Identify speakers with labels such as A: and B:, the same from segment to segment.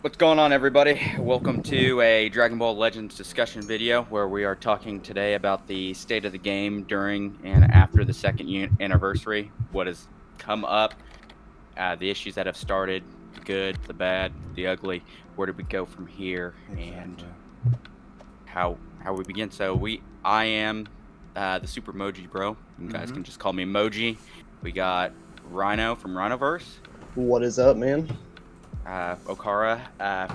A: What's going on, everybody? Welcome to a Dragon Ball Legends discussion video where we are talking today about the state of the game during and after the second anniversary, what has come up, the issues that have started, the good, the bad, the ugly, where did we go from here, and how we begin. So I am the TheSuperMojiBro. You guys can just call me Moji. We got Rhino from RynoVerse.
B: What is up, man?
A: Okara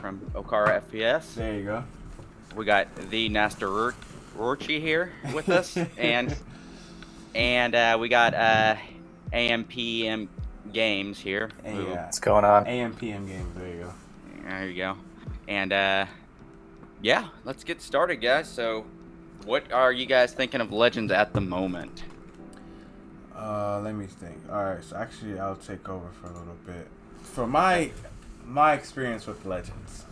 A: from OkaraDBZ.
C: There you go.
A: We got the Nasdorachi here with us, and we got AMPM Games here.
C: Yeah.
D: What's going on?
C: AMPM games. There you go.
A: There you go. And yeah, let's get started, guys. So, what are you guys thinking of Legends at the moment?
C: Let me think. All right, so actually, I'll take over for a little bit. For my experience with Legends,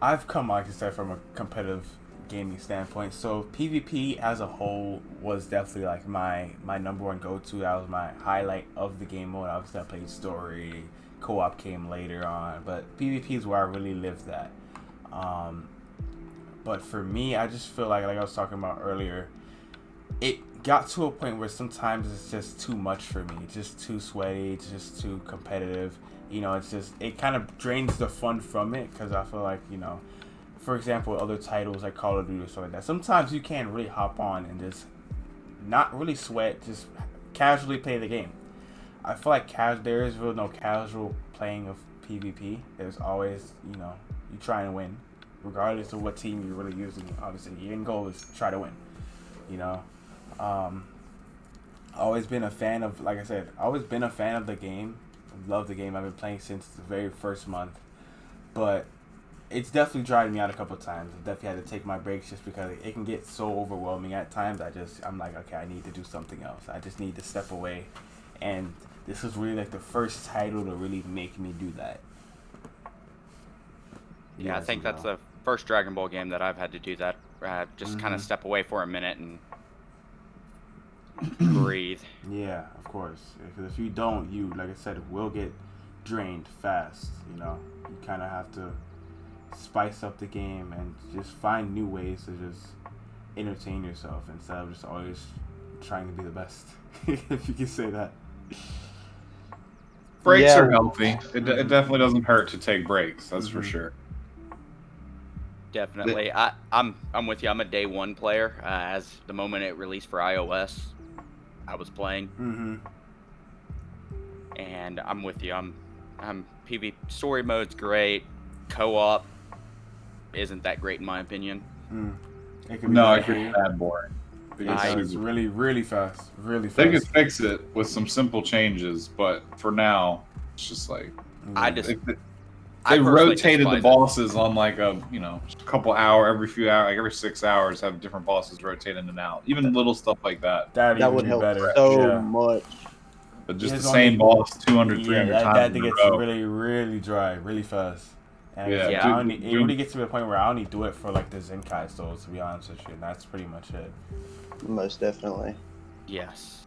C: I've come, like I said, from a competitive gaming standpoint. So PvP as a whole was definitely like my number one go-to. That was my highlight of the game mode. Obviously, I played story. Co-op came later on, but PvP is where I really lived at. But for me, I just feel like I was talking about earlier, it got to a point where sometimes it's just too much for me. It's just too sweaty. It's just too competitive. You know, it kind of drains the fun from it, because I feel like, you know, for example, other titles like Call of Duty or stuff like that, sometimes you can't really hop on and just not really sweat, just casually play the game. I feel like there is really no casual playing of PvP. There's always, you know, you trying to win, regardless of what team you're really using. Obviously, your end goal is to try to win, you know. Always been a fan of, like I said, always been a fan of the game. Love the game. I've been playing since the very first month, but it's definitely dried me out a couple of times. I definitely had to take my breaks just because it can get so overwhelming at times. I'm like, okay, I need to do something else. I just need to step away, and this was really like the first title to really make me do that.
A: Yeah, I think that's the first Dragon Ball game that I've had to do that. Just kind of step away for a minute and breathe.
C: Yeah, of course. Because if you don't, you, like I said, will get drained fast. You know, you kind of have to spice up the game and just find new ways to just entertain yourself instead of just always trying to be the best. If you can say that.
E: Breaks are healthy. It definitely doesn't hurt to take breaks. That's for sure.
A: Definitely. I'm with you. I'm a day one player. As the moment it released for iOS, I was playing. And I'm with you. I'm PvP story mode's great. Co-op isn't that great in my opinion.
C: It can be
E: it can be bad boring.
C: It's really, really fast. Really fast.
E: They could fix it with some simple changes, but for now, it's just like they rotated the bosses on like a couple every few hours, like every 6 hours, have different bosses rotate in and out. Even little stuff like that.
B: That would help better. So much.
E: But just the same boss 200, 300 times.
C: That gets really, really dry, really fast. And it really gets to the point where I only do it for like the Zenkai souls, to be honest with you. And that's pretty much it. Most definitely.
A: Yes.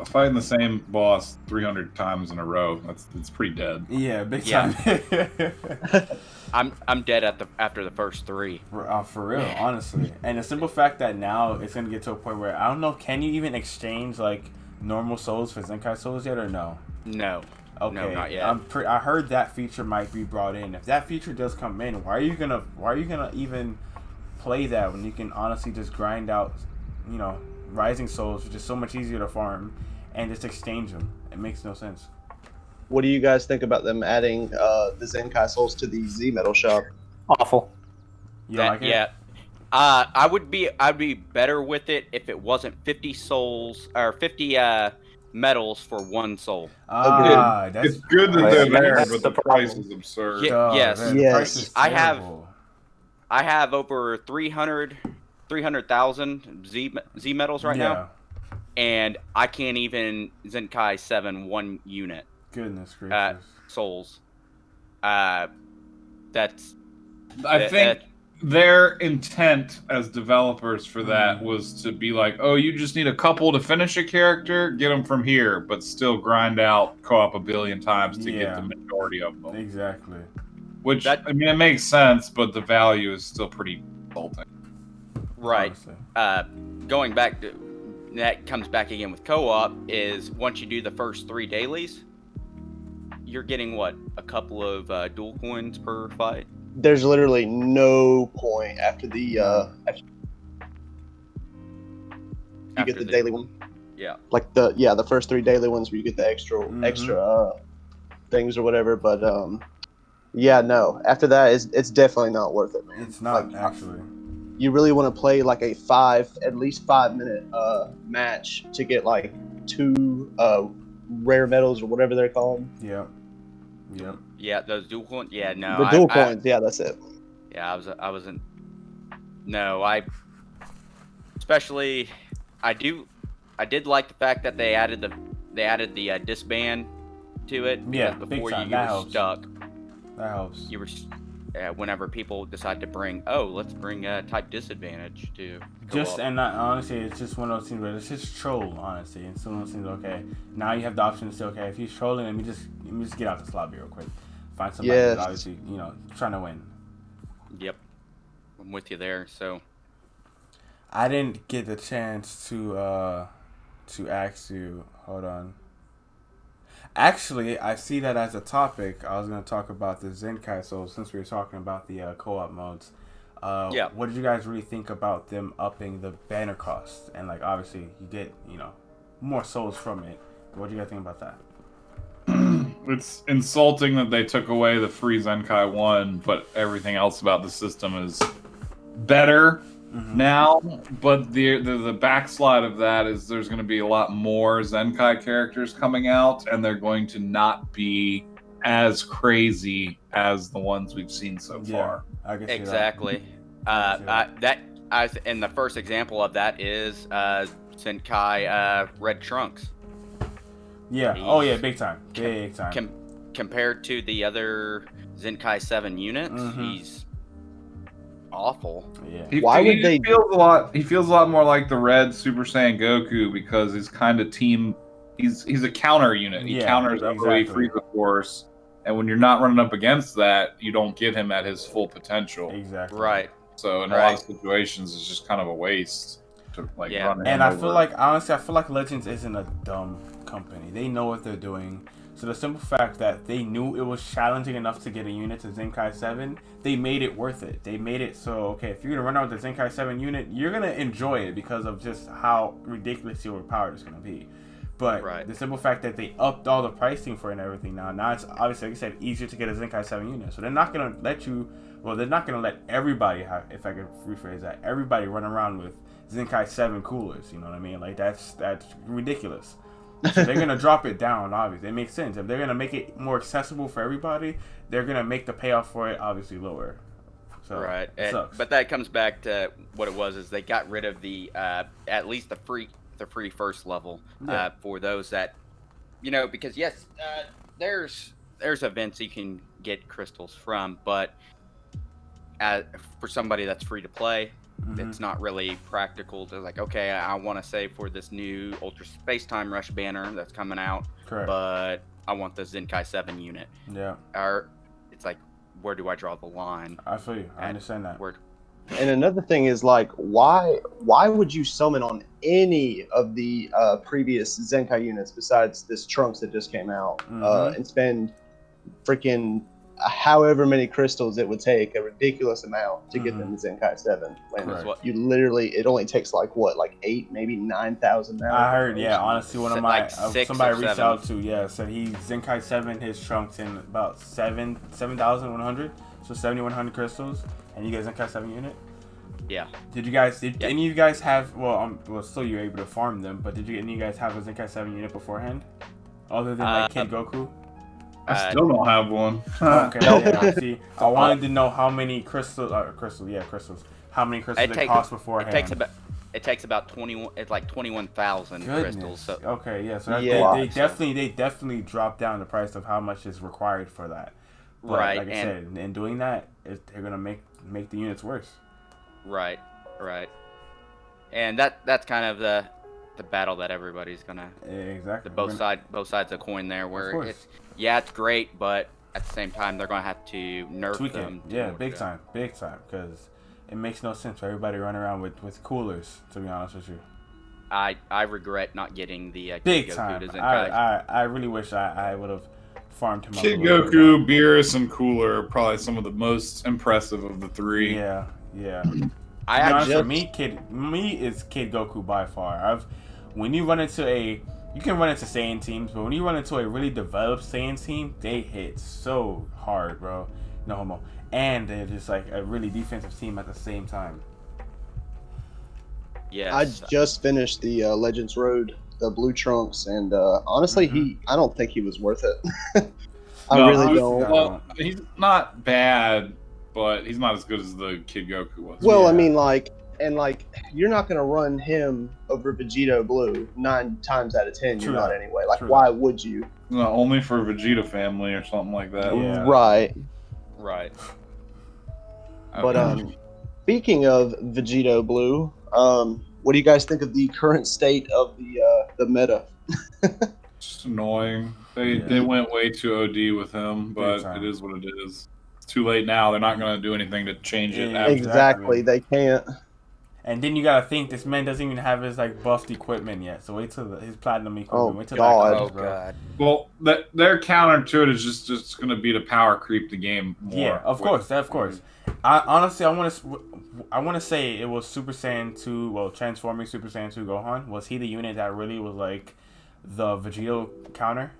E: Fighting the same boss 300 times in a row, it's pretty dead.
C: Yeah, big time.
A: I'm dead after the first 3.
C: For real, honestly. And the simple fact that now it's gonna get to a point where I don't know, can you even exchange like normal souls for Zenkai souls yet or no?
A: No.
C: Okay.
A: No, not yet.
C: I heard that feature might be brought in. If that feature does come in, why are you gonna even play that when you can honestly just grind out, you know, Rising souls, which is so much easier to farm, and just exchange them? It makes no sense.
B: What do you guys think about them adding the Zenkai souls to the Z Metal shop?
D: Awful.
A: I'd be better with it if it wasn't 50 souls or 50 medals for 1 soul.
E: It's good that they're there, but the price is absurd.
A: Yes. I have over 300,000 Z medals right now, and I can't even Zenkai 7 1 unit.
C: Goodness gracious.
A: Souls.
E: their intent as developers for that was to be like, oh, you just need a couple to finish a character, get them from here, but still grind out co-op a billion times to get the majority of them.
C: Exactly.
E: Which, I mean, it makes sense, but the value is still pretty insulting.
A: Right. Going back to that comes back again with co-op is once you do the first 3 dailies, you're getting what, a couple of dual coins per fight.
B: There's literally no point after the after you get the daily one.
A: Yeah.
B: Like the first 3 daily ones where you get the extra things or whatever. But no. After that, it's definitely not worth it, man.
C: It's not actually.
B: You really want to play like at least 5 minute match to get like 2 rare medals or whatever they're called.
C: Yeah. Yep.
A: Yeah, those dual coins. Yeah, no.
B: The dual coins. Yeah, that's it.
A: Yeah, I wasn't. No, I did like the fact that they added the disband to it.
C: Yeah,
A: before
C: big time.
A: you were stuck.
C: That helps.
A: You were whenever people decide to bring, let's bring type disadvantage to.
C: Honestly, it's just one of those things where it's just troll, honestly, and some of those things. Okay, now you have the option to say, okay, if he's trolling, let me just get out this lobby real quick, find somebody who's obviously trying to win.
A: Yep, I'm with you there. So
C: I didn't get the chance to ask you. Hold on. Actually, I see that as a topic. I was going to talk about the Zenkai. So since we were talking about the co-op modes, what did you guys really think about them upping the banner cost? And like obviously you get more souls from it. What do you guys think about that?
E: It's insulting that they took away the free Zenkai 1, but everything else about the system is better now. But the backslide of that is there's going to be a lot more Zenkai characters coming out, and they're going to not be as crazy as the ones we've seen so far.
C: I can see
A: exactly. And the first example of that is Zenkai Red Trunks.
C: Yeah. Big time. Big time.
A: Compared to the other Zenkai 7 units, he's awful.
E: Yeah. He feels a lot more like the Red Super Saiyan Goku because he's kind of he's a counter unit. He counters away Frieza Force, and when you're not running up against that, you don't get him at his full potential.
C: Exactly.
A: Right.
E: So in a lot of situations, it's just kind of a waste to run him
C: And I
E: over.
C: feel like Legends isn't a dumb company. They know what they're doing. So the simple fact that they knew it was challenging enough to get a unit to Zenkai 7, they made it worth it. They made it so, okay, if you're going to run out with the Zenkai 7 unit, you're going to enjoy it because of just how ridiculously overpowered it's going to be. But the simple fact that they upped all the pricing for it and everything now it's obviously, like I said, easier to get a Zenkai 7 unit. So they're not going to they're not going to let everybody, if I could rephrase that, everybody run around with Zenkai 7 coolers, you know what I mean? Like, that's ridiculous. So they're going to drop it down, obviously. It makes sense. If they're going to make it more accessible for everybody, they're going to make the payoff for it, obviously, lower. So, it sucks.
A: But that comes back to what it was, is they got rid of the, at least the free first level for those that, because yes, there's events you can get crystals from, but for somebody that's free to play, it's not really practical to like, okay, I want to save for this new Ultra Space Time Rush banner that's coming out, but I want the Zenkai 7 unit.
C: Yeah.
A: Or it's like, where do I draw the line?
C: I feel you. I understand that.
B: And another thing is like, why would you summon on any of the previous Zenkai units besides this Trunks that just came out and spend freaking however many crystals it would take, a ridiculous amount to get them to Zenkai 7. When you literally, it only takes like 8, maybe 9,000 now.
C: I heard, honestly, one of my somebody reached
A: 7.
C: out to, said he Zenkai 7 his Trunks in about 7,100, so 7,100 crystals, and you get Zenkai 7 unit.
A: Yeah.
C: Did any of you guys have? Still you're able to farm them, but did any of you guys have a Zenkai 7 unit beforehand, other than like Kid Goku?
E: I still don't have one.
C: Okay, see, I wanted to know how many crystals. How many crystals it cost beforehand?
A: It takes about 21. It's like 21,000 crystals. So.
C: Okay, so they definitely dropped down the price of how much is required for that. But
A: right.
C: Like I said, in doing that, they're gonna make the units worse.
A: Right. And that's kind of the battle that everybody's gonna.
C: Exactly.
A: Both sides of the coin there, where it's great, but at the same time they're gonna have to nerf
C: tweak
A: them.
C: it. Yeah, big time, because it makes no sense for everybody running around with coolers. To be honest with you,
A: I regret not getting the
C: big
A: Kid
C: time.
A: Goku to Zenkai.
C: I really wish I would have farmed him up.
E: Kid Goku, Beerus, and Cooler are probably some of the most impressive of the three.
C: Yeah. For me, Kid Goku by far. When you run into you can run into Saiyan teams, but when you run into a really developed Saiyan team, they hit so hard, bro. No homo. And they're just like a really defensive team at the same time.
B: Yes. I just finished the Legends Road, the Blue Trunks, and honestly, I don't think he was worth it. I really don't.
E: Well, he's not bad, but he's not as good as the Kid Goku was.
B: Well, I mean, you're not going to run him over Vegito Blue 9 times out of 10. You're not anyway. Why would you?
E: No, only for Vegeta family or something like that.
B: Yeah. Right.
A: Okay.
B: But speaking of Vegito Blue, what do you guys think of the current state of the meta?
E: Just annoying. They went way too OD with him, but it is what it is. It's too late now. They're not going to do anything to change it.
B: Exactly. They can't.
C: And then you gotta think this man doesn't even have his buffed equipment yet. So wait till his platinum equipment. Wait till
B: God.
C: God.
E: Well, their counter to it is just going to be to power creep the game more.
C: Yeah, of course. Honestly, I want to say it was Super Saiyan 2. Well, transforming Super Saiyan 2 Gohan. Was he the unit that really was like the Vegito counter?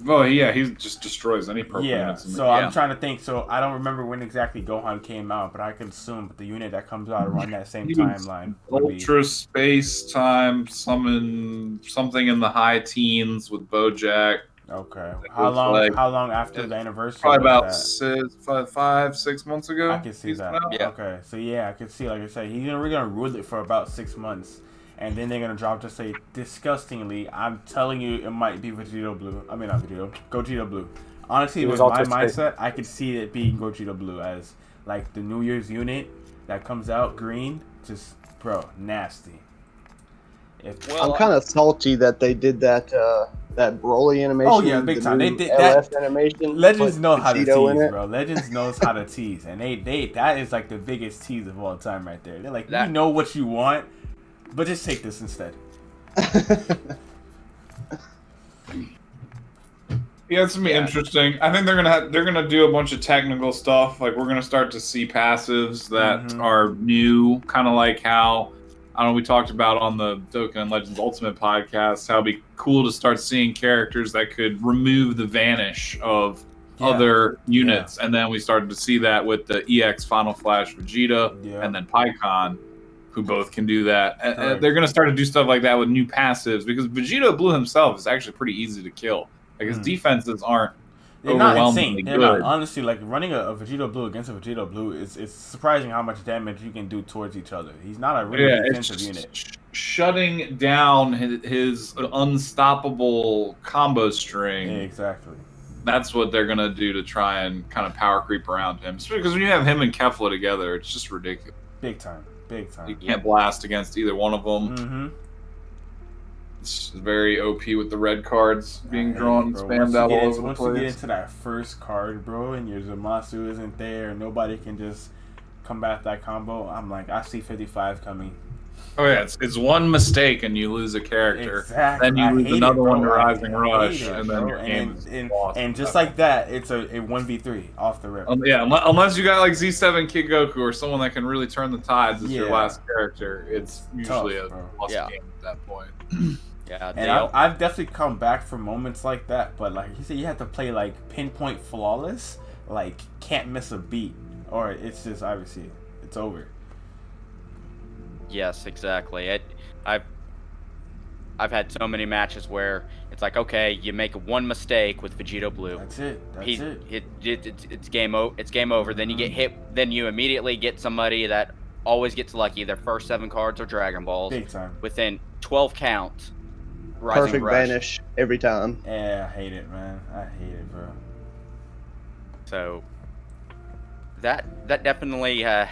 E: Well, yeah, he just destroys any purple units.
C: So I'm trying to think. So I don't remember when exactly Gohan came out, but I can assume the unit that comes out around that same timeline.
E: Ultra Space Time, summon something in the high teens with Bojack.
C: Okay. How long after the anniversary?
E: Probably about 5, 6 months ago.
C: I can see that.
A: Yeah.
C: Okay. So I can see, like I said, he's gonna rule it for about 6 months. And then they're going to drop to say, disgustingly, I'm telling you, it might be Vegito Blue. I mean, not Vegito, Gogeta Blue. Honestly, with my mindset, I could see it being Gogeta Blue as, like, the New Year's unit that comes out green. Just, bro, nasty.
B: I'm kind of salty that they did that Broly animation.
C: Oh, yeah, big time. They did that. Animation, Legends know how to tease, bro. Legends knows how to tease. And that is, like, the biggest tease of all time right there. They're like, you know what you want. But just take this instead.
E: Yeah, it's gonna be interesting. I think they're gonna do a bunch of technical stuff. Like we're gonna start to see passives that are new, kind of like how we talked about on the Dokkan Legends Ultimate podcast. How it'd be cool to start seeing characters that could remove the vanish of other units, and then we started to see that with the EX Final Flash Vegeta and then Pikkon, who both can do that. They're going to start to do stuff like that with new passives because Vegito Blue himself is actually pretty easy to kill. Like his defenses aren't overwhelmingly good.
C: They're not. Honestly, like running a Vegito Blue against a Vegito Blue it's surprising how much damage you can do towards each other. He's not a really defensive unit.
E: Shutting down his unstoppable combo string.
C: Exactly.
E: That's what they're going to do to try and kind of power creep around him. Because when you have him and Kefla together, it's just ridiculous.
C: Big time. You
E: can't blast against either one of them. It's very OP with the red cards being drawn and spammed out all over the place.
C: Once you get into that first card, bro, and your Zamasu isn't there, and nobody can just combat that combo, I'm like, I see 55 coming.
E: Oh yeah, it's one mistake and you lose a character.
C: Exactly.
E: Then you lose another one to Rising Rush, and then your game is lost.
C: And just like that, it's a 1v3 off the rip.
E: Yeah, unless you got like Z7 Kid Goku or someone that can really turn the tides as your last character, it's usually a lost game at that point.
C: And I've definitely come back from moments like that, but like you said, you have to play like pinpoint flawless, like can't miss a beat, or it's just obviously it's over.
A: Yes, exactly. I've had so many matches where it's like, okay, you make one mistake with Vegito Blue.
C: That's it.
A: It's game over. Then you get hit. Then you immediately get somebody that always gets lucky. Their first 7 cards are Dragon Balls.
C: Big time.
A: Within 12 counts. Rising
B: Perfect
A: Rush.
B: vanish every time.
C: Yeah, I hate it, man. I hate it, bro.
A: So that definitely, I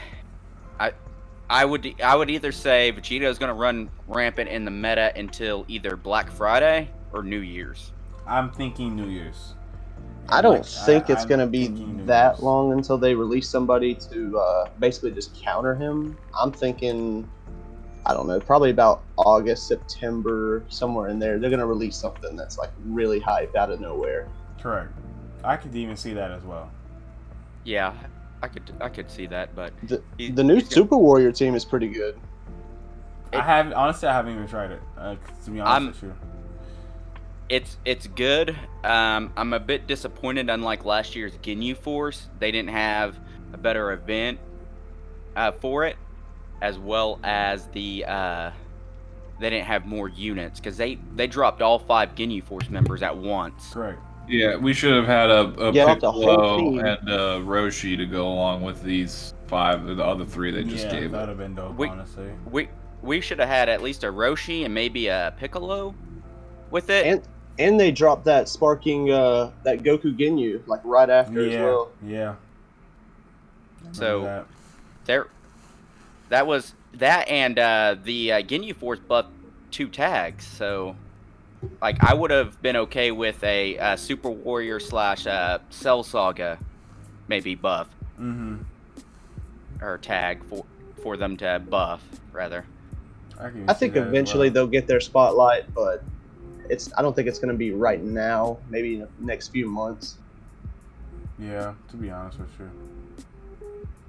A: would either say Vegito is going to run rampant in the meta until either Black Friday or New Year's.
C: I'm thinking New Year's.
B: I don't think it's going to be that long until they release somebody to basically just counter him. I'm thinking, I don't know, probably about August, September, somewhere in there. They're going to release something that's like really hype out of nowhere.
C: Correct. I could even see that as well.
A: Yeah, I could see that, but
B: the new Super Warrior team is pretty good.
C: I haven't even tried it. To be honest with you.
A: It's good. I'm a bit disappointed. Unlike last year's Ginyu Force, they didn't have a better event for it, as well as they didn't have more units because they dropped all 5 Ginyu Force members at once.
C: Correct.
E: Yeah, we should have had a Piccolo and a Roshi to go along with these 5, the other 3 they just gave.
C: That would have been dope, honestly.
A: We should have had at least a Roshi and maybe a Piccolo with it.
B: And they dropped that sparking that Goku Ginyu like right after as well.
C: Yeah.
A: So that was that, and the Ginyu Force buffed 2 tags. So like I would have been okay with a Super Warrior / Cell Saga maybe buff or tag for them to buff rather.
B: I think eventually they'll get their spotlight, but I don't think it's going to be right now. Maybe in the next few months.
C: Yeah, to be honest with you.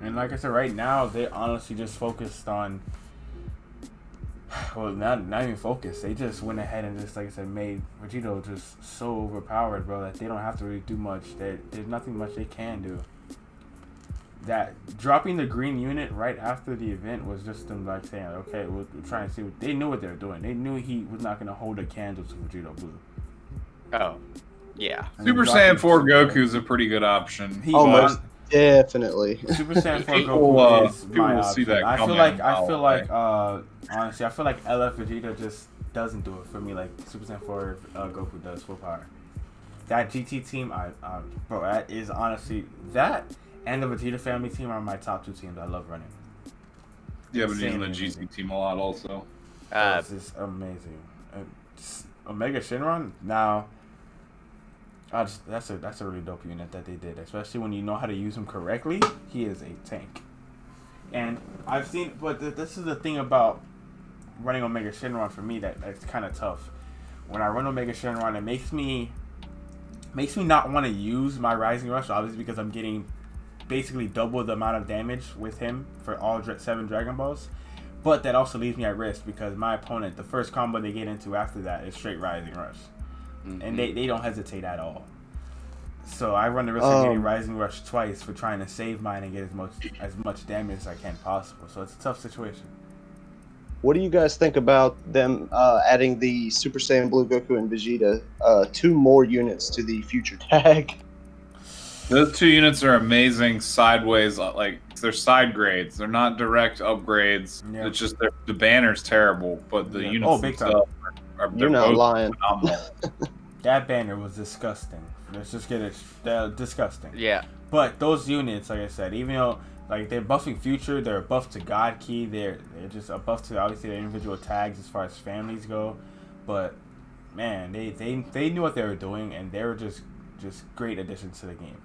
C: And like I said, right now they honestly just focused on. Well, not even focused. They just went ahead and just, like I said, made Vegito just so overpowered, bro, that they don't have to really do much. There's nothing much they can do. That dropping the green unit right after the event was just them like saying, okay, we're trying to see what they knew what they were doing. They knew he was not going to hold a candle to Vegito Blue.
A: Oh, yeah.
E: Super Saiyan 4 Goku is a pretty good option.
B: Most definitely.
C: Super Saiyan 4 Goku is my option.
E: See that
C: I feel like honestly, I feel like LF Vegeta just doesn't do it for me like Super Saiyan 4 Goku does full power. That GT team, bro, that is honestly that. And the Vegeta family team are my top 2 teams I love running.
E: Yeah, but using the GC team a lot also.
C: This is amazing. Omega Shenron? Now, that's a really dope unit that they did. Especially when you know how to use him correctly. He is a tank. And I've seen, but this is the thing about running Omega Shenron for me that's kind of tough. When I run Omega Shenron, it makes me not want to use my Rising Rush, obviously because I'm getting basically double the amount of damage with him for all 7 Dragon Balls, but that also leaves me at risk because my opponent, the first combo they get into after that is straight Rising Rush, and they don't hesitate at all. So I run the risk of getting Rising Rush twice for trying to save mine and get as much damage as I can possible. So it's a tough situation.
B: What do you guys think about them adding the Super Saiyan Blue Goku and Vegeta 2 more units to the future tag?
E: Those 2 units are amazing sideways, like they're side grades. They're not direct upgrades. Yeah. It's just the banner's terrible, but the units themselves are
B: You're not lying.
E: Phenomenal.
C: That banner was disgusting. Let's just get it disgusting.
A: Yeah.
C: But those units, like I said, even though like they're buffing future, they're a buff to God Key, they're just a buff to obviously their individual tags as far as families go. But man, they knew what they were doing and they were just great additions to the game.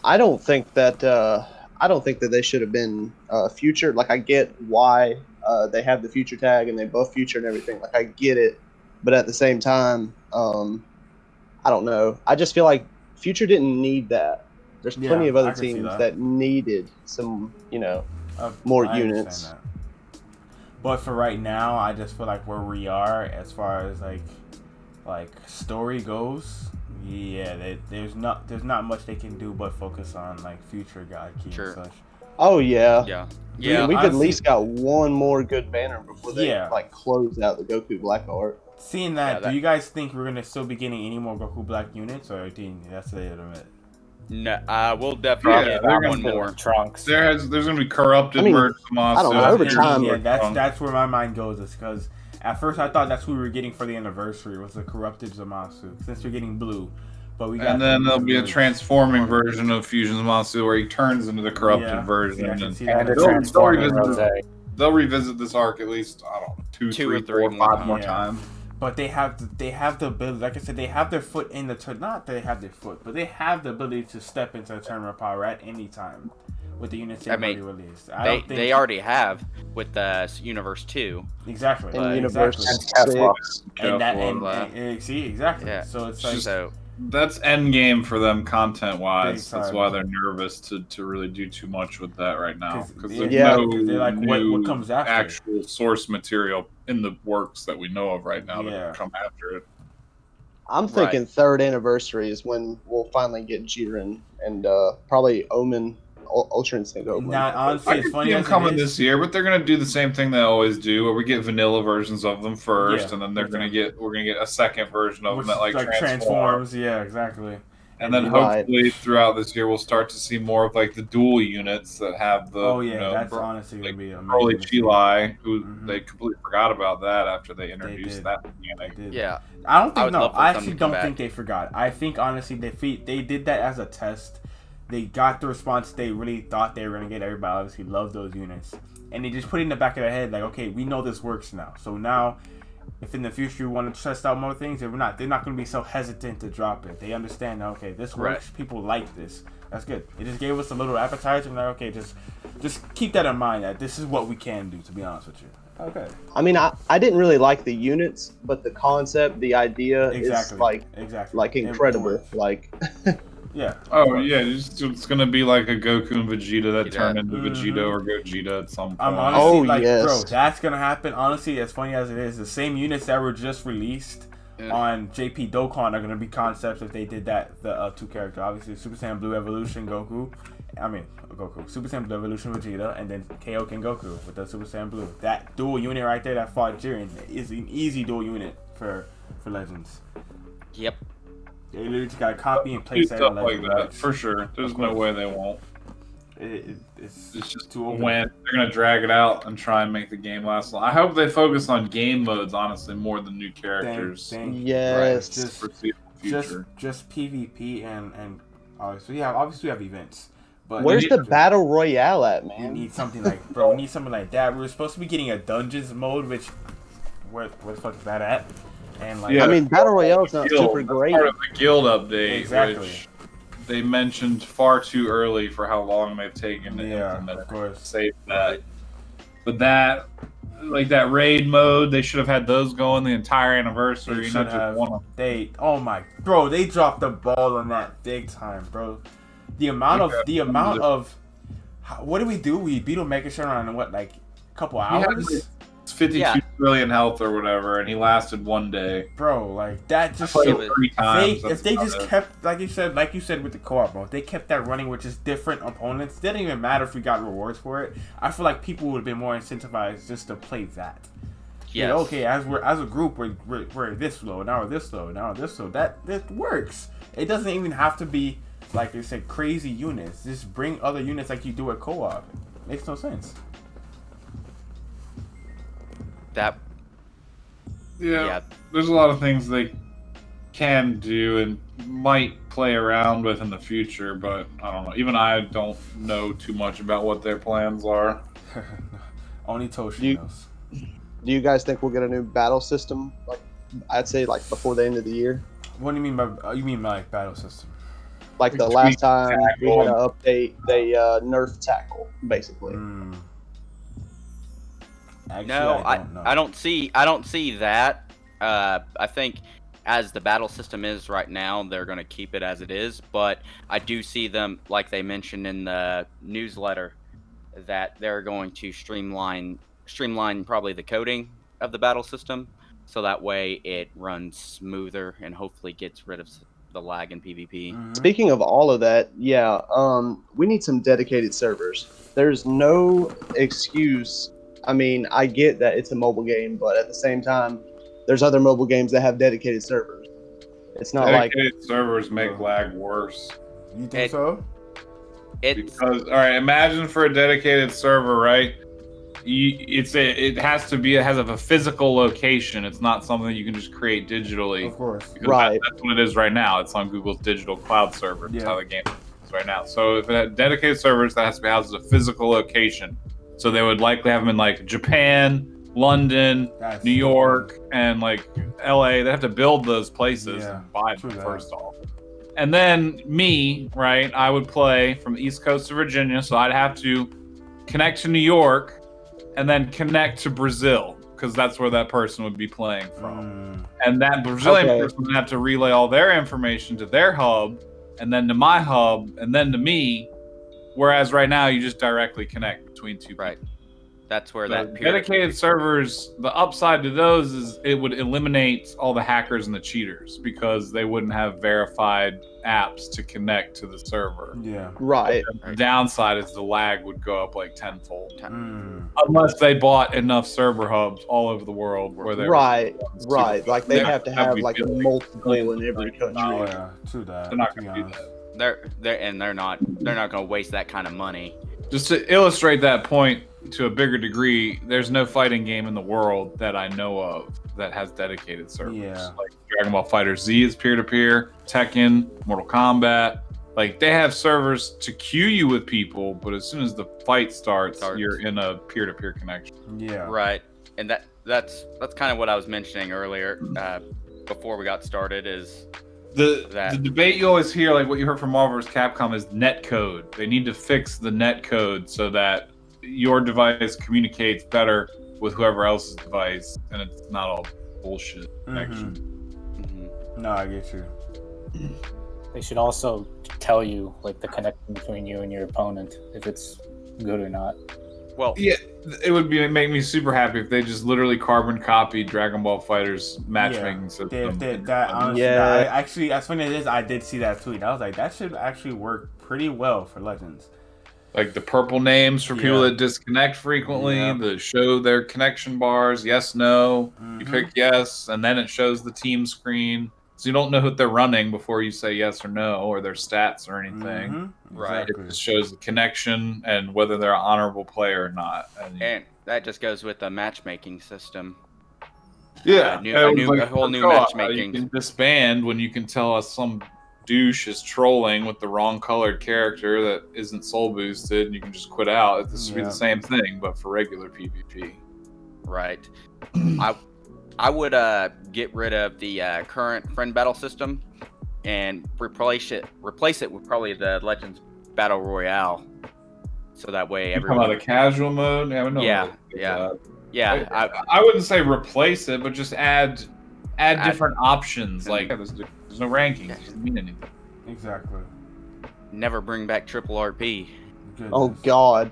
B: I don't think that they should have been future. Like I get why they have the future tag and they buff future and everything. Like I get it, but at the same time, I don't know. I just feel like future didn't need that. There's plenty of other teams that needed some, more units.
C: That. But for right now, I just feel like where we are as far as like story goes. Yeah, there's not much they can do but focus on like future God Key and such.
B: Oh yeah.
A: Yeah.
B: We've at least got one more good banner before they close out the Goku Black Art.
C: Seeing that, do you guys think we're gonna still be getting any more Goku Black units, or do you think that's the limit?
A: No, we'll definitely get one more.
D: Trunks.
E: There's gonna be corrupted merge Zamasu.
B: I don't know. Over time,
C: that's where my mind goes. Is because at first I thought that's what we were getting for the anniversary was the corrupted Zamasu, since we're getting blue. But
E: and then there'll be a transforming version of Fusion's monster where he turns into the corrupted version, they'll revisit this arc at least, I don't know, 2, 3, 4, 5 more times.
C: But they have the ability, like I said, they have their foot in the not they have their foot, but they have the ability to step into the tournament power at any time with the units they've already released.
A: They already have with the Universe 2.
C: Exactly.
B: And Universe 6.
C: And see, exactly.
A: Yeah.
C: So it's like
E: that's end game for them content wise. That's why they're nervous to really do too much with that right now, because there's
C: they're like, what comes after
E: actual source material in the works that we know of right now to come after it.
B: I'm thinking 3rd anniversary is when we'll finally get Jiren and probably Omen. Ultra Instinct Omen.
C: Not honestly, it's funny.
E: I'm coming this year, but they're gonna do the same thing they always do, where we get vanilla versions of them first, and then we're gonna get a second version of them that like transforms.
C: Yeah, exactly.
E: And then hopefully throughout this year we'll start to see more of like the dual units that have the
C: that's honestly gonna be amazing.
E: Early Chilai, who they completely forgot about that after they introduced that mechanic.
A: Yeah,
C: I actually don't think they forgot. I think honestly they did that as a test. They got the response they really thought they were going to get. Everybody obviously loved those units. And they just put it in the back of their head, like, okay, we know this works now. So now, if in the future you want to test out more things, they're not going to be so hesitant to drop it. They understand, now, okay, this works. Right. People like this. That's good. It just gave us a little appetizer. And like, okay, just keep that in mind, that this is what we can do, to be honest with you. Okay.
B: I mean, I didn't really like the units, but the concept, the idea is like incredible. Like...
C: Yeah.
E: Oh yeah, it's gonna be like a Goku and Vegeta that turn into Vegito or Gogeta at some point.
C: I'm honestly bro, that's gonna happen. Honestly, as funny as it is, the same units that were just released on JP Dokkan are gonna be concepts if they did that. The 2 character, obviously, Super Saiyan Blue Evolution Goku. Super Saiyan Blue Evolution Vegeta, and then Kaioken Goku with the Super Saiyan Blue. That dual unit right there that fought Jiren is an easy dual unit for Legends.
A: Yep.
C: They literally just got to copy and paste
E: stuff like that for sure. There's no way they won't.
C: It's
E: just too open. When they're gonna drag it out and try and make the game last long. I hope they focus on game modes honestly more than new characters.
B: Yes,
C: just PvP and obviously we have events. But
B: where's the battle royale at, man?
C: We need something like we need something like that. We were supposed to be getting a dungeons mode, which where the fuck is that at? And like,
B: I mean, Battle Royale is not super great.
E: Part of the guild update, which they mentioned far too early for how long they've taken to implement.
C: Of course.
E: Save that. But that, like that raid mode, they should have had those going the entire anniversary. Not just one of them.
C: They dropped the ball on that big time, bro. The amount of what did we do? We beat Omega Shutter in what, like a couple hours?
E: 52 trillion health or whatever, and he lasted 1 day.
C: Bro, like that just
E: showed 3 times.
C: If they just kept, like you said with the co-op mode, they kept that running with just different opponents. It didn't even matter if we got rewards for it. I feel like people would have been more incentivized just to play that.
A: Yes.
C: You know, okay, as a group, we're this low, now we're this low, now we're this low. That works. It doesn't even have to be like they said crazy units. Just bring other units like you do at co-op. Makes no sense.
E: There's a lot of things they can do and might play around with in the future, but I don't know. Even I don't know too much about what their plans are.
C: Only Toshi knows.
B: Do you guys think we'll get a new battle system? Like, I'd say like before the end of the year.
C: What do you mean by like battle system?
B: Like the last time we had an update, they nerfed tackle basically.
A: Actually, no, I don't see that. I think as the battle system is right now, they're going to keep it as it is. But I do see them, like they mentioned in the newsletter, that they're going to streamline probably the coding of the battle system, so that way it runs smoother and hopefully gets rid of the lag in PvP.
B: Mm-hmm. Speaking of all of that, we need some dedicated servers. There's no excuse. I mean, I get that it's a mobile game, but at the same time, there's other mobile games that have dedicated servers. It's not
E: dedicated servers make lag worse.
C: You think so?
E: Because, all right, imagine for a dedicated server, right? it has a physical location. It's not something you can just create digitally.
C: Of course.
B: Right.
E: That's what it is right now. It's on Google's digital cloud server. That's how the game is right now. So if it had dedicated servers, that has to be housed at a physical location. So they would likely have them in like Japan, London, New York, and like LA. They have to build those places and buy them first off. And then me, right? I would play from the East Coast of Virginia, so I'd have to connect to New York and then connect to Brazil, because that's where that person would be playing from. And that Brazilian person would have to relay all their information to their hub, and then to my hub, and then to me. Whereas right now, you just directly connect between two people.
A: Right. That's where that
E: dedicated servers, the upside to those is it would eliminate all the hackers and the cheaters, because they wouldn't have verified apps to connect to the server.
C: Yeah.
B: Right.
E: The downside is the lag would go up like tenfold. Unless they bought enough server hubs all over the world where they
B: Right. Like they have to have like multiple in every country.
C: Yeah, true that.
E: They're not going to do that.
A: They're not going to waste that kind of money.
E: Just to illustrate that point to a bigger degree, there's no fighting game in the world that I know of that has dedicated servers.
C: Yeah.
E: Like Dragon Ball FighterZ is peer-to-peer, Tekken, Mortal Kombat. Like they have servers to queue you with people, but as soon as the fight starts. You're in a peer-to-peer connection.
C: Yeah.
A: Right. And that's kind of what I was mentioning earlier before we got started is
E: the debate you always hear, like what you heard from Marvel vs. Capcom, is netcode. They need to fix the netcode so that your device communicates better with whoever else's device, and it's not all bullshit connection.
C: No, I get you.
D: They should also tell you like the connection between you and your opponent, if it's good or not.
E: Well, yeah, it would make me super happy if they just literally carbon copied Dragon Ball FighterZ matchmaking system.
C: Actually, as funny as it is, I did see that tweet. I was like, that should actually work pretty well for Legends.
E: Like the purple names for people that disconnect frequently, that show their connection bars, yes, no. You pick yes, and then it shows the team screen. So you don't know what they're running before you say yes or no, or their stats or anything. Right. Exactly. It just shows the connection and whether they're an honorable player or not.
A: And that just goes with the matchmaking system.
E: Yeah.
A: A whole new matchmaking.
E: You can disband when you can tell us some douche is trolling with the wrong colored character that isn't soul boosted, and you can just quit out. This would be the same thing, but for regular PvP.
A: Right. I would get rid of the current friend battle system and replace it with probably the Legends Battle Royale, so that way everyone.
E: Talking about the casual mode. I wouldn't say replace it, but just add different options. Like there's no rankings. It doesn't mean anything.
C: Exactly.
A: Never bring back triple RP.
C: Goodness.
B: Oh God.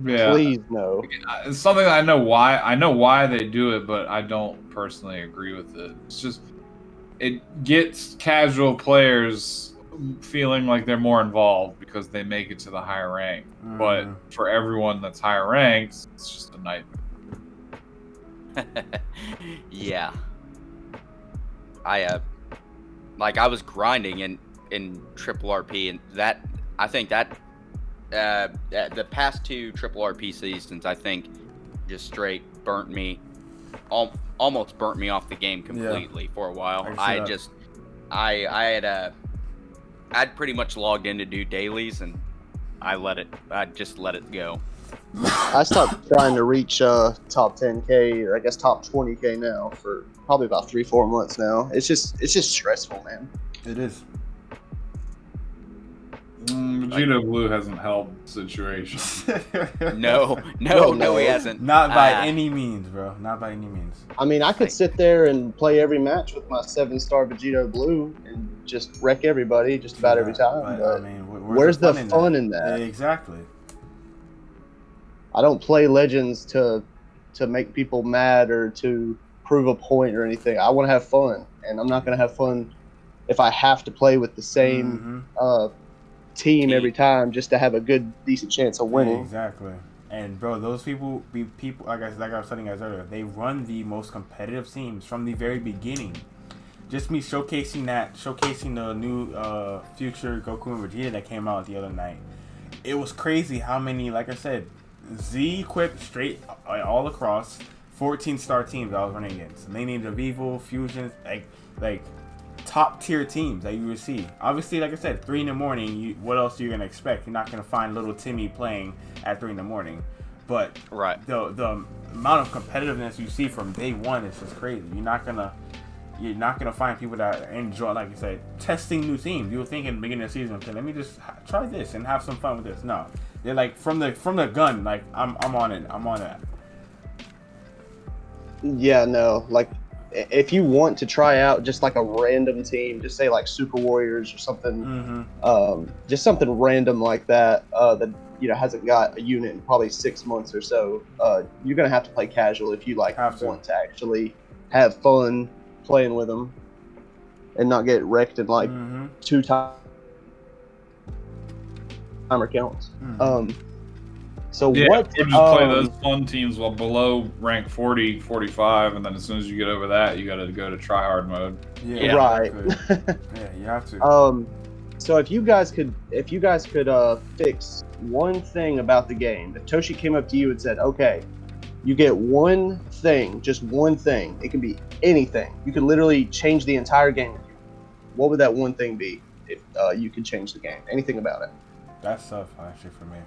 E: Yeah.
B: Please no.
E: It's something that I know why they do it, but I don't personally agree with it. It's just it gets casual players feeling like they're more involved because they make it to the higher rank. But for everyone that's higher ranked, it's just a nightmare.
A: Yeah. I was grinding in triple RP, and that I think that the past two triple RP seasons, I think, just straight burnt me, almost burnt me off the game completely for a while. I'd pretty much logged in to do dailies, and I just let it go.
B: I stopped trying to reach top 10K, or I guess top 20K now for probably about 3-4 months now. It's just stressful, man.
C: It is.
E: Vegito Blue hasn't helped the situation.
A: No, he hasn't.
C: Not by any means, bro. Not by any means.
B: I mean, I could sit there and play every match with my 7-star Vegito Blue and just wreck everybody just about every time. But I mean, where's the fun in that?
C: Yeah, exactly.
B: I don't play Legends to make people mad or to prove a point or anything. I want to have fun, and I'm not going to have fun if I have to play with the same team every time just to have a good, decent chance of winning.
C: Yeah, exactly. And bro, those people, like I was telling you guys earlier, they run the most competitive teams from the very beginning. Just me showcasing the new future Goku and Vegeta that came out the other night. It was crazy how many, like I said, Z equipped straight all across 14-star teams I was running against. And they named the Vivo, Fusions, like top tier teams that you would see. Obviously, like I said, 3 in the morning. What else are you gonna expect? You're not gonna find little Timmy playing at 3 in the morning. But the amount of competitiveness you see from day one is just crazy. You're not gonna find people that enjoy, like you said, testing new teams. You would think in the beginning of the season, okay, let me just try this and have some fun with this. No, they're like from the gun. Like I'm on it. I'm on that.
B: Yeah, no. Like if you want to try out just like a random team, just say like Super Warriors or something, just something random like that, that hasn't got a unit in probably 6 months or so. You're gonna have to play casual if you like want to actually have fun playing with them and not get wrecked in like 2 timer counts. So
E: yeah,
B: what?
E: Or just play those fun teams while below rank 40, 45, and then as soon as you get over that, you got to go to tryhard mode.
C: Yeah,
B: right.
C: Yeah, you have to.
B: So if you guys could fix one thing about the game, if Toshi came up to you and said, "Okay, you get one thing, just one thing. It can be anything. You could literally change the entire game. What would that one thing be if you could change the game? Anything about it?"
C: That's tough, actually, for me.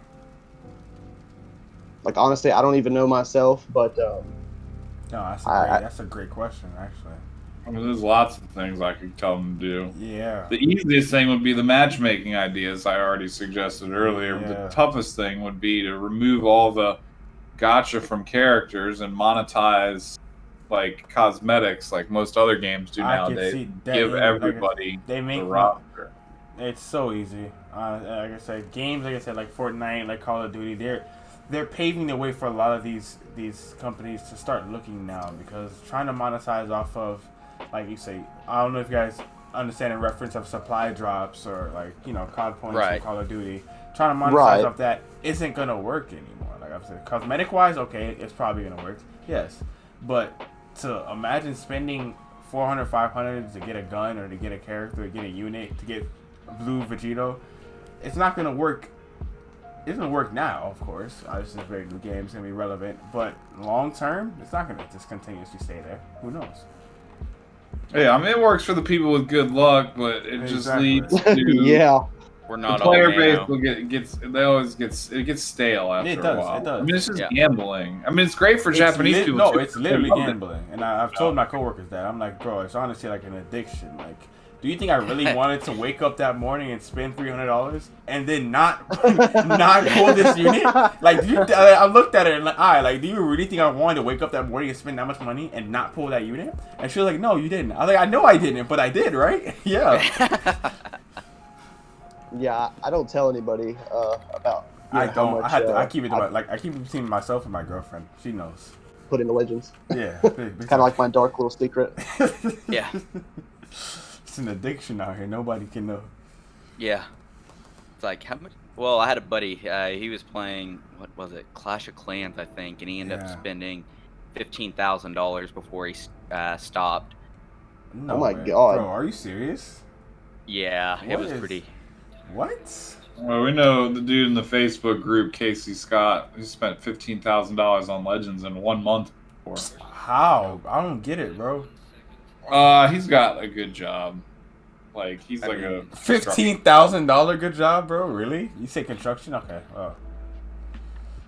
B: Like, honestly, I don't even know myself, but
C: no, that's a great question, actually.
E: I mean, there's lots of things I could tell them to do.
C: Yeah.
E: The easiest thing would be the matchmaking ideas I already suggested earlier.
C: Yeah.
E: The toughest thing would be to remove all the gacha from characters and monetize like cosmetics like most other games do nowadays. Give everybody
C: they make
E: a roster.
C: It's so easy. Like I said, games like Fortnite, like Call of Duty, they're paving the way for a lot of these companies to start looking now, because trying to monetize off of, like you say, I don't know if you guys understand a reference of supply drops or like COD points from Call of Duty. Trying to monetize off that isn't gonna work anymore. Like I've said, cosmetic wise, okay, it's probably gonna work, yes, but to imagine spending 400, 500 to get a gun or to get a character, to get a unit, to get blue Vegito, it's not gonna work. It's gonna work now, of course. Obviously, it's a very new game. It's gonna be relevant, but long term, it's not gonna just continuously stay there. Who knows?
E: Yeah, I mean, it works for the people with good luck, but it just leads to
A: we're not
E: the player
A: all
E: base will it gets stale after a while.
C: It does.
E: I mean, it's just gambling. I mean, it's great for Japanese people.
C: No, it's literally gambling, and I've told my coworkers that. I'm like, bro, it's honestly like an addiction. Like, do you think I really wanted to wake up that morning and spend $300 and then not pull this unit? Like, I looked at her and like, do you really think I wanted to wake up that morning and spend that much money and not pull that unit? And she was like, no, you didn't. I was like, I know I didn't, but I did, right? Yeah.
B: Yeah, I don't tell anybody about.
C: I don't. I keep it I keep it between myself and my girlfriend. She knows.
B: Put in the legends.
C: Yeah.
B: It's kind of like my dark little secret.
A: Yeah.
C: It's an addiction out here. Nobody can know.
A: Yeah. It's like, how much? Well, I had a buddy. He was playing, what was it? Clash of Clans, I think. And he ended up spending $15,000 before he stopped.
B: No, oh my God.
C: Bro, are you serious?
A: Yeah, it was pretty.
C: What?
E: Well, we know the dude in the Facebook group, Casey Scott, he spent $15,000 on Legends in 1 month.
C: How? I don't get it, bro.
E: He's got a good job. Like, he's a
C: $15,000 good job, bro. Really? You say construction? Okay. Oh.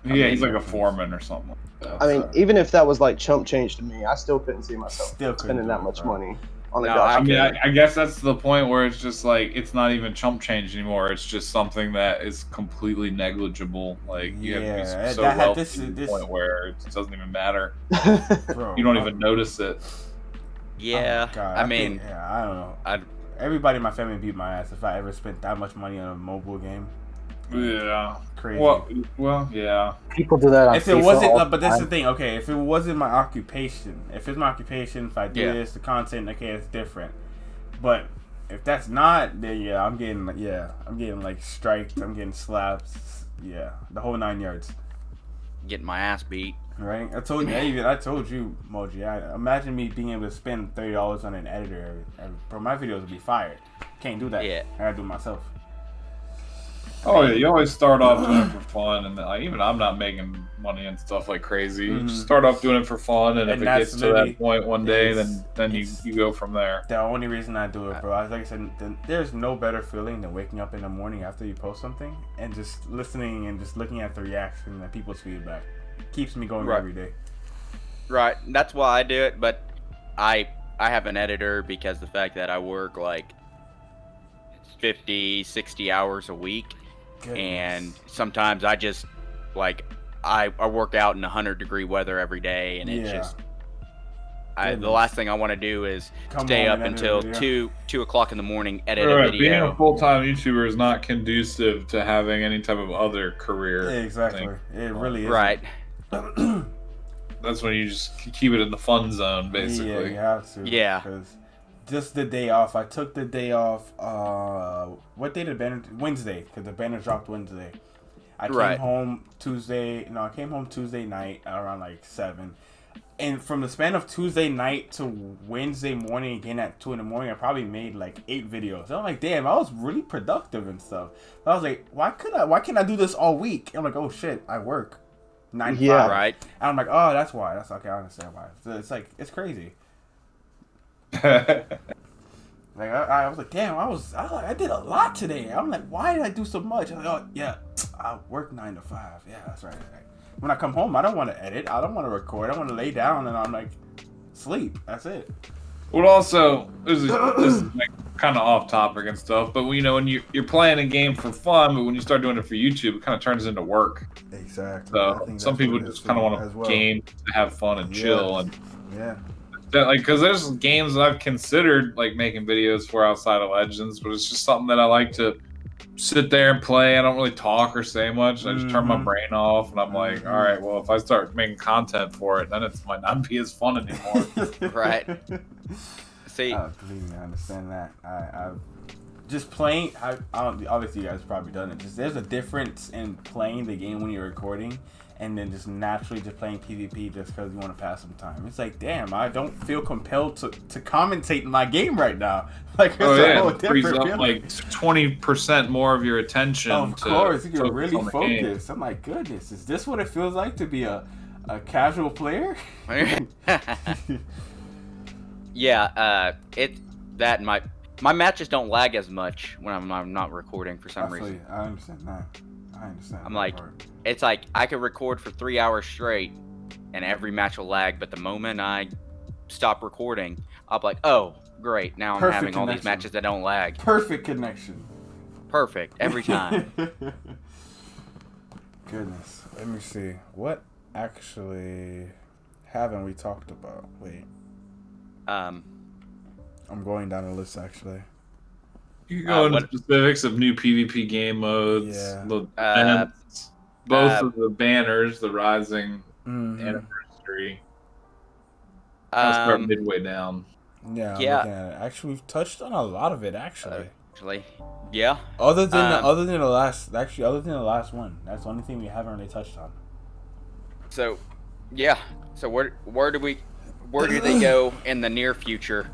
E: Yeah, he's like a foreman or something like that.
B: I mean, even if that was like chump change to me, I still couldn't see myself spending that much money on a
E: I mean, I guess that's the point where it's just like, it's not even chump change anymore. It's just something that is completely negligible. Like, you have to be so wealthy to the point where it doesn't even matter.
C: Bro,
E: you don't even notice it.
A: Yeah,
C: oh
A: I mean,
C: I don't know. Everybody in my family beat my ass if I ever spent that much money on a mobile game.
E: Yeah,
C: crazy.
E: Well, yeah.
D: People do that.
C: If it wasn't, but that's the thing. Okay, if it wasn't my occupation, if I do this, the content, okay, it's different. But if that's not, then I'm getting like striked. I'm getting slapped. Yeah, the whole 9 yards.
A: Getting my ass beat.
C: Right, I told you, Moji. Imagine me being able to spend $30 on an editor. Bro, my videos would be fired. Can't do that.
A: Yeah,
C: I gotta do it myself.
E: Oh yeah, you always start off doing it for fun, and even I'm not making money and stuff like crazy. You just start off doing it for fun, and if it gets to that point one day, then you go from there.
C: The only reason I do it, bro, like I said, there's no better feeling than waking up in the morning after you post something and just listening and just looking at the reaction and people's feedback. It keeps me going every day.
A: Right, that's why I do it, but I have an editor because the fact that I work like 50, 60 hours a week. Goodness. And sometimes I just like I work out in 100-degree weather every day, and it's just the last thing I want to do is stay up until 2 o'clock in the morning, edit a video.
E: Being a full-time YouTuber is not conducive to having any type of other career.
C: Exactly, it really is.
A: Right.
E: That's when you just keep it in the fun zone, basically.
C: Yeah, you have to.
A: Yeah.
C: Because just the day off. I took the day off. What day did Banner? Wednesday, because the Banner dropped Wednesday. I came home Tuesday. No, I came home Tuesday night around like 7. And from the span of Tuesday night to Wednesday morning, again at 2 in the morning, I probably made like 8 videos. I'm like, damn, I was really productive and stuff. I was like, why can't I do this all week? I'm like, oh shit, I work 9 to 5.
A: Right.
C: And I'm like, oh, that's why. That's okay. I understand why. So it's like, it's crazy. Like I was like, damn, I did a lot today. I'm like, why did I do so much? I'm like, oh yeah, I work 9 to 5. Yeah, that's right. When I come home, I don't want to edit. I don't want to record. I want to lay down and I'm like, sleep. That's it.
E: Well, also, this is like kind of off topic and stuff, but when you're playing a game for fun, but when you start doing it for YouTube, it kind of turns into work.
C: Exactly.
E: So some people just kind of want to game to have fun and chill, and because there's games that I've considered like making videos for outside of Legends, but it's just something that I like to sit there and play. I don't really talk or say much. I just turn my brain off, and I'm like, all right, well, if I start making content for it, then it might not be as fun anymore.
A: Right. See,
C: I completely understand that. I just playing. Obviously, you guys probably done it. Just there's a difference in playing the game when you're recording, and then just naturally just playing PvP just because you want to pass some time. It's like, damn, I don't feel compelled to commentate in my game right now. Like, it's a whole different feeling.
E: Like 20% more of your attention.
C: Of course, you can really focus. I'm like, goodness, is this what it feels like to be a casual player?
A: Yeah, my matches don't lag as much when I'm not recording for some reason.
C: I understand that.
A: I'm like, it's like I could record for 3 hours straight, and every match will lag. But the moment I stop recording, I'll be like, oh, great! Now I'm having all these matches that don't lag.
C: Perfect connection.
A: Perfect every time.
C: Goodness, let me see. What actually haven't we talked about? Wait. I'm going down the list actually.
E: You can go into specifics of new PvP game modes, the events, both of the banners, the Rising anniversary. I'll start midway down.
C: Yeah. Actually, we've touched on a lot of it. Other than the last one, that's the only thing we haven't really touched on.
A: So, yeah. So where do they go in the near future?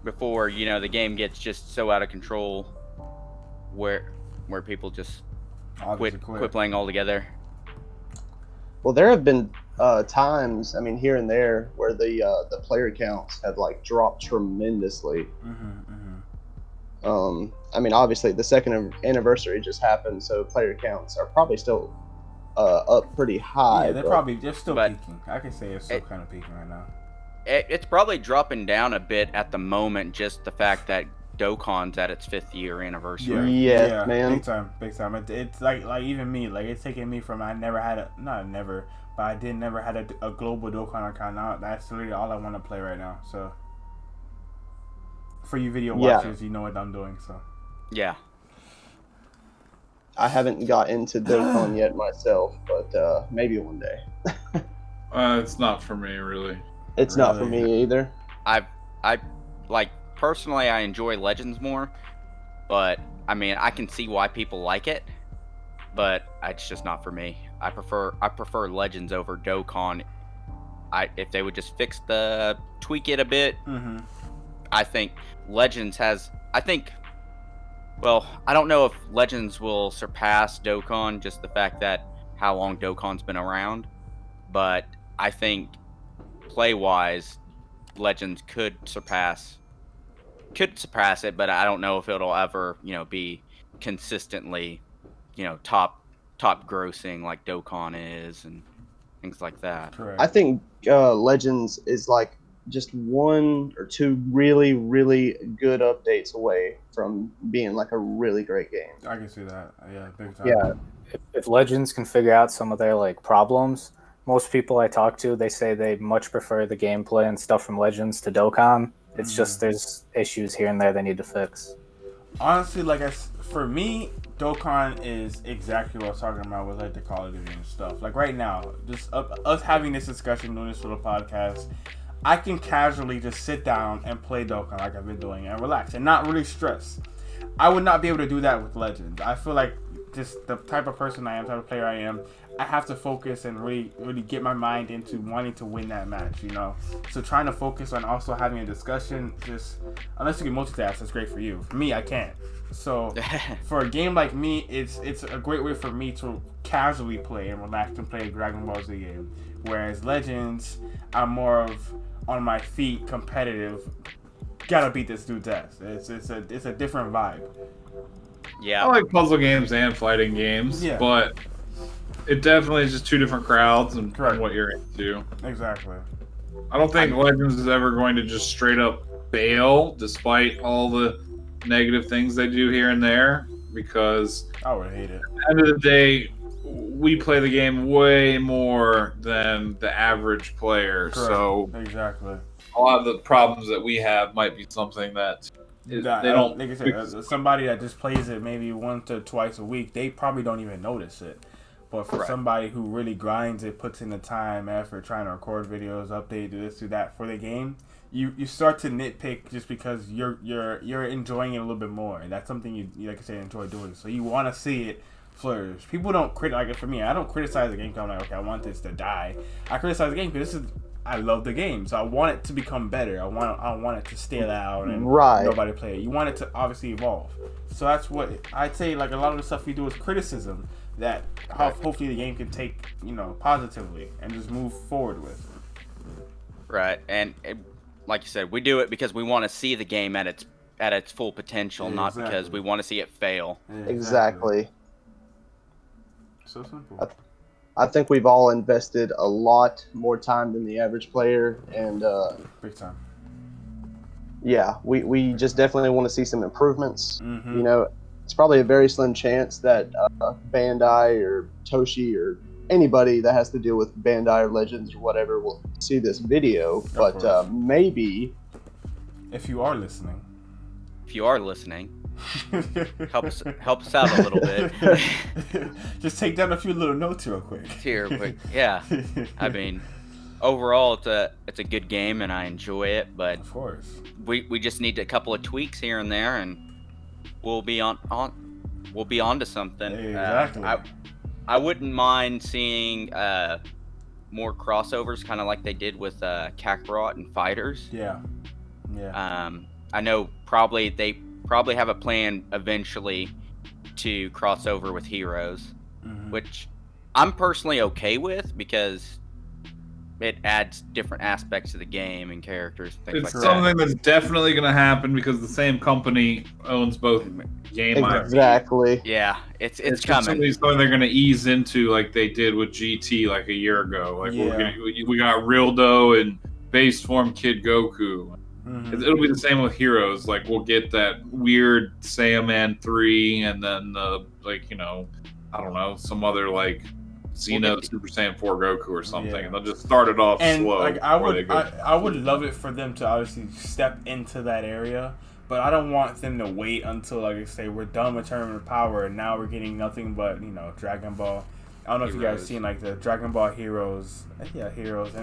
A: Before the game gets just so out of control, where people just quit playing altogether.
B: Well, there have been times, I mean, here and there, where the player counts have like dropped tremendously. I mean, obviously the second anniversary just happened, so player counts are probably still up pretty high.
C: Yeah, they're still peaking. I can say it's still kind of peaking right now.
A: It's probably dropping down a bit at the moment, just the fact that Dokkan's at its 5th year anniversary.
B: Yeah, man.
C: Big time. It's like even me, like it's taken me from I did never had a global Dokkan account. Now that's literally all I want to play right now. So for you video watchers, you know what I'm doing. So
A: yeah.
B: I haven't got into Dokkan yet myself, but maybe one day.
E: It's not for me, really.
B: It's not for me either.
A: I like personally, I enjoy Legends more, but I mean, I can see why people like it, but it's just not for me. I prefer Legends over Dokkan. If they would just tweak it a bit, I think Legends has. I think Well, I don't know if Legends will surpass Dokkan, just the fact that how long Dokkan's been around, but I think play-wise, Legends could surpass it, but I don't know if it'll ever, be consistently, top grossing like Dokkan is and things like that.
C: Correct.
B: I think Legends is like just one or two really, really good updates away from being like a really great game.
C: I can see that. Yeah, big time.
D: Yeah, if Legends can figure out some of their like problems, most people I talk to, they say they much prefer the gameplay and stuff from Legends to Dokkan. It's just there's issues here and there they need to fix.
C: Honestly, for me, Dokkan is exactly what I was talking about with like the Call of Duty and stuff. Like right now, just us having this discussion, doing this little podcast, I can casually just sit down and play Dokkan like I've been doing and relax and not really stress. I would not be able to do that with Legends. I feel like just the type of person I am, type of player I am, I have to focus and really get my mind into wanting to win that match, So trying to focus on also having a discussion, just unless you can multitask, that's great for you. For me, I can't. So for a game like me, it's a great way for me to casually play and relax and play a Dragon Ball Z game. Whereas Legends, I'm more of on my feet, competitive. Gotta beat this dude's ass. It's a different vibe.
A: Yeah,
E: I like puzzle games and fighting games, but it definitely is just two different crowds and what you're into.
C: Exactly.
E: I don't think Legends is ever going to just straight up fail, despite all the negative things they do here and there, because
C: I would hate it.
E: At the end of the day, we play the game way more than the average player.
C: Correct.
E: So
C: exactly,
E: a lot of the problems that we have might be something that they don't.
C: Like I said, somebody that just plays it maybe once or twice a week, they probably don't even notice it. But for somebody who really grinds it, puts in the time, effort, trying to record videos, update, do this, do that for the game, you start to nitpick just because you're enjoying it a little bit more, and that's something you like I said, enjoy doing. So you want to see it flourish. People don't like it. For me, I don't criticize the game because I'm like, okay, I want this to die. I criticize the game because I love the game, so I want it to become better. I want it to stand out and nobody play it. You want it to obviously evolve. So that's what I'd say. Like a lot of the stuff we do is criticism that hopefully the game can take positively and just move forward with.
A: Right, and like you said, we do it because we want to see the game at its full potential, not because we want to see it fail.
B: Exactly.
C: So simple.
B: I think we've all invested a lot more time than the average player, and
C: big time.
B: Yeah, we just definitely want to see some improvements. It's probably a very slim chance that Bandai or Toshi or anybody that has to deal with Bandai or Legends or whatever will see this video, but maybe
C: if you are listening,
A: help us out a little bit.
C: Just take down a few little notes real quick.
A: But yeah, I mean, overall it's a good game and I enjoy it, but
C: of course
A: we just need a couple of tweaks here and there, and we'll be on to something.
C: Exactly.
A: I wouldn't mind seeing more crossovers, kind of like they did with Kakarot and Fighters.
C: Yeah.
A: I know they probably have a plan eventually to cross over with Heroes, which I'm personally okay with because it adds different aspects to the game and characters, things like that.
E: It's something that's definitely going to happen because the same company owns both game IP.
B: Exactly.
A: Yeah, it's
E: coming. Something they're going to ease into like they did with GT like a year ago. Like we got Rildo and base form Kid Goku. It'll be the same with Heroes. Like we'll get that weird Saiyaman 3 and then I don't know, some other like Xeno Super Saiyan 4 Goku or something. And they'll just start it off slow.
C: Like I would love it for them to obviously step into that area, but I don't want them to wait until like I say we're done with Tournament of Power and now we're getting nothing but Dragon Ball. I don't know if you guys seen like the Dragon Ball Heroes, and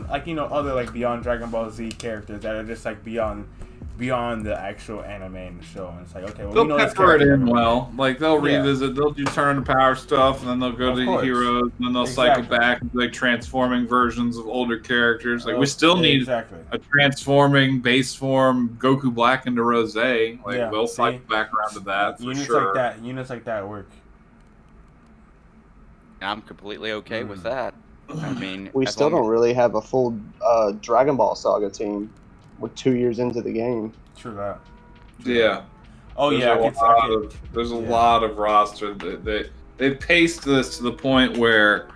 C: like other like beyond Dragon Ball Z characters that are just like beyond beyond the actual anime and the show. And it's like, okay, well,
E: They'll
C: we know this
E: pepper it
C: character.
E: in well. Like they'll revisit, they'll do turn to power stuff, and then they'll go to heroes, and then they'll cycle back into like transforming versions of older characters. Like we still need a transforming base form Goku Black into Rose. Like they'll cycle back around to that for sure.
C: Units like that work.
A: I'm completely okay with that. I mean,
B: we still don't really have a full Dragon Ball Saga team. We're 2 years into the game.
C: True that.
E: Yeah.
C: Oh
E: there's a lot of roster that they paced this to the point where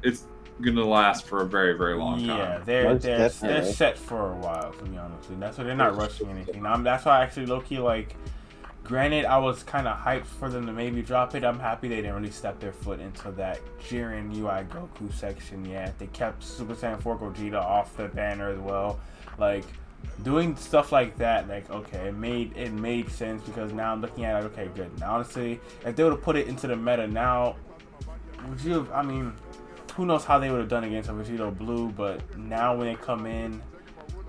E: it's gonna last for a very, very long time.
C: Yeah, they're set for a while, to be honest. And that's why they're not rushing anything. That's why actually low-key, like, granted, I was kind of hyped for them to maybe drop it. I'm happy they didn't really step their foot into that Jiren UI Goku section yet. They kept Super Saiyan 4 Vegeta off the banner as well. Like, doing stuff like that, like, okay, it made sense, because now I'm looking at it, okay, good. Now, honestly, if they would have put it into the meta now, I mean, who knows how they would have done against a Vegito Blue, but now when they come in,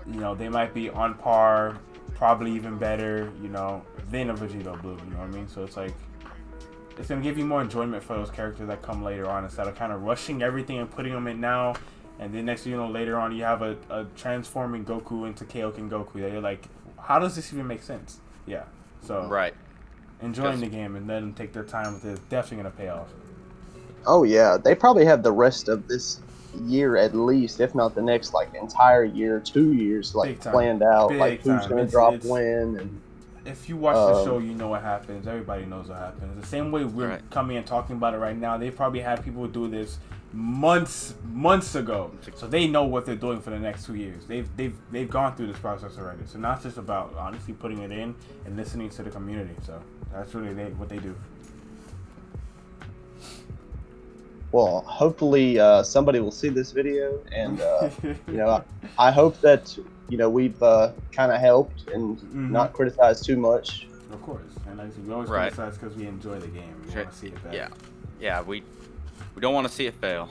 C: you know, they might be on par, probably even better, you know, than a Vegito Blue, you know what I mean? So it's like, it's going to give you more enjoyment for those characters that come later on, instead of kind of rushing everything and putting them in now. And then next thing you know, later on, you have a transforming Goku into Kaioken Goku. That you're like, how does this even make sense? Yeah. So enjoying the game and let them take their time with it is definitely going to pay off.
B: Oh, yeah. They probably have the rest of this year at least, if not the next, like, entire year, 2 years, like, planned out. Like, who's going to drop when. And
C: if you watch the show, you know what happens. Everybody knows what happens. The same way we're coming and talking about it right now, they probably had people do this months ago, so they know what they're doing for the next 2 years. They've gone through this process already. So now it's just about honestly putting it in and listening to the community. So that's really what they do.
B: Well, hopefully somebody will see this video, and you know, I hope that, you know, we've kind of helped and not criticized too much.
C: Of course, and like we always criticize because we enjoy the game. We want to see it better.
A: Yeah, we don't want to see it fail.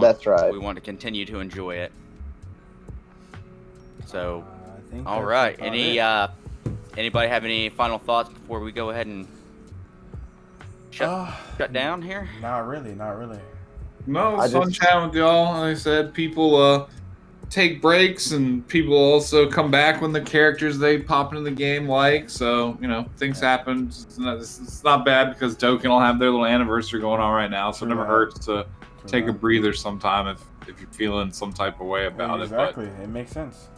B: That's right.
A: We want to continue to enjoy it. So, all right. Anybody have any final thoughts before we go ahead and shut down here?
C: Not really.
E: No, it's fun chatting with y'all. Like I said, people take breaks, and people also come back when the characters they pop into the game like. So, you know, things happen. It's not bad, because Dokkan will have their little anniversary going on right now, so it never hurts to take a breather sometime if you're feeling some type of way about it.
C: Exactly, it makes sense.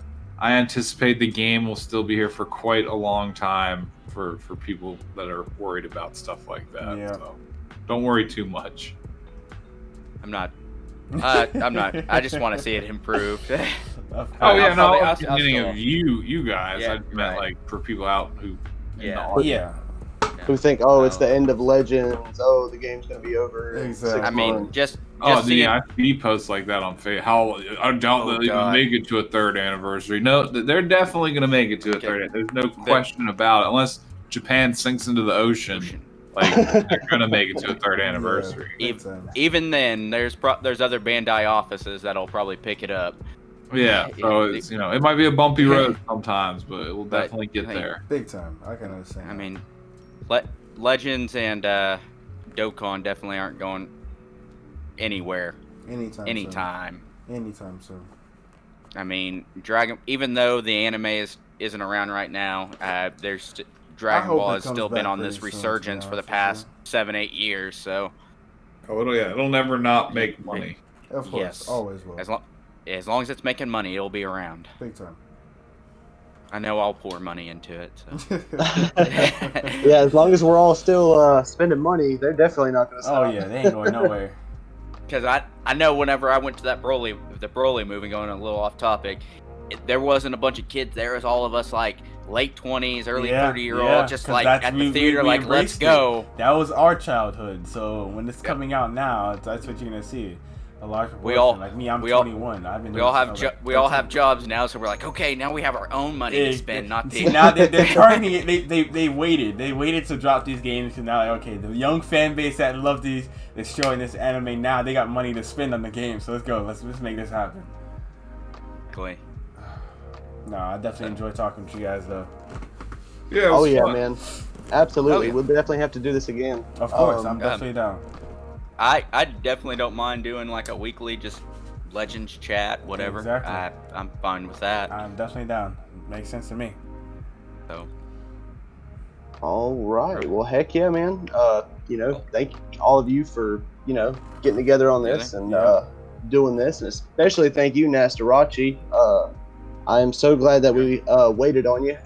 E: I anticipate the game will still be here for quite a long time for people that are worried about stuff like that.
C: Yeah.
E: So don't worry too much.
A: I'm not. I just want to see it improve.
E: Oh yeah, no. At the beginning of you guys, I meant like for people out who,
B: who think, oh, it's the end of Legends. Oh, the game's gonna be over.
C: Exactly.
A: I mean, just
E: I see posts like that on Facebook. How I doubt they'll even make it to a third anniversary. No, they're definitely gonna make it to a third. There's no question about it, unless Japan sinks into the ocean. Like, they're gonna make it to a third anniversary.
A: Even then, there's other Bandai offices that'll probably pick it up.
E: Yeah, so it's, you know, it might be a bumpy road sometimes, but it will definitely get there.
C: Big time. I can understand.
A: I mean, Legends and Dokkan definitely aren't going anywhere. Anytime
C: soon.
A: I mean, even though the anime isn't around right now, there's Dragon Ball has still been on this resurgence for the past 7-8 years. So,
E: it'll never not make money.
C: Of course, yes, always will.
A: As long as it's making money, it'll be around.
C: Big time.
A: I know I'll pour money into it. So.
B: Yeah, as long as we're all still spending money, they're definitely not going to stop.
C: Oh yeah, they ain't going nowhere.
A: Because I know whenever I went to the Broly movie, going a little off topic, there wasn't a bunch of kids there. It was all of us like late 20s, early 30-year-olds, just like at the theater, like, let's go.
C: That was our childhood. So when it's coming out now, that's what you're gonna see. A large proportion. Like me, I'm 21.
A: We all have jobs now, so we're like, okay, now we have our own money to spend, not the.
C: Now they're turning it. They waited to drop these games, and now like, okay, the young fan base that love these is showing this anime now. They got money to spend on the game, so let's go. Let's make this happen.
A: Cool.
C: No, I definitely enjoy talking to you guys though.
E: Yeah.
B: Oh yeah,
E: fun.
B: man. Absolutely.
A: Yeah.
B: We'll definitely have to do this again.
C: Of course, I'm definitely down.
A: I definitely don't mind doing like a weekly just Legends chat, whatever.
C: Exactly.
A: I'm fine with that.
C: I'm definitely down. Makes sense to me.
A: So.
B: All right. Well, heck yeah, man. Thank all of you for, getting together on this and doing this. And especially thank you, Nasdorachi. I am so glad that we waited on you.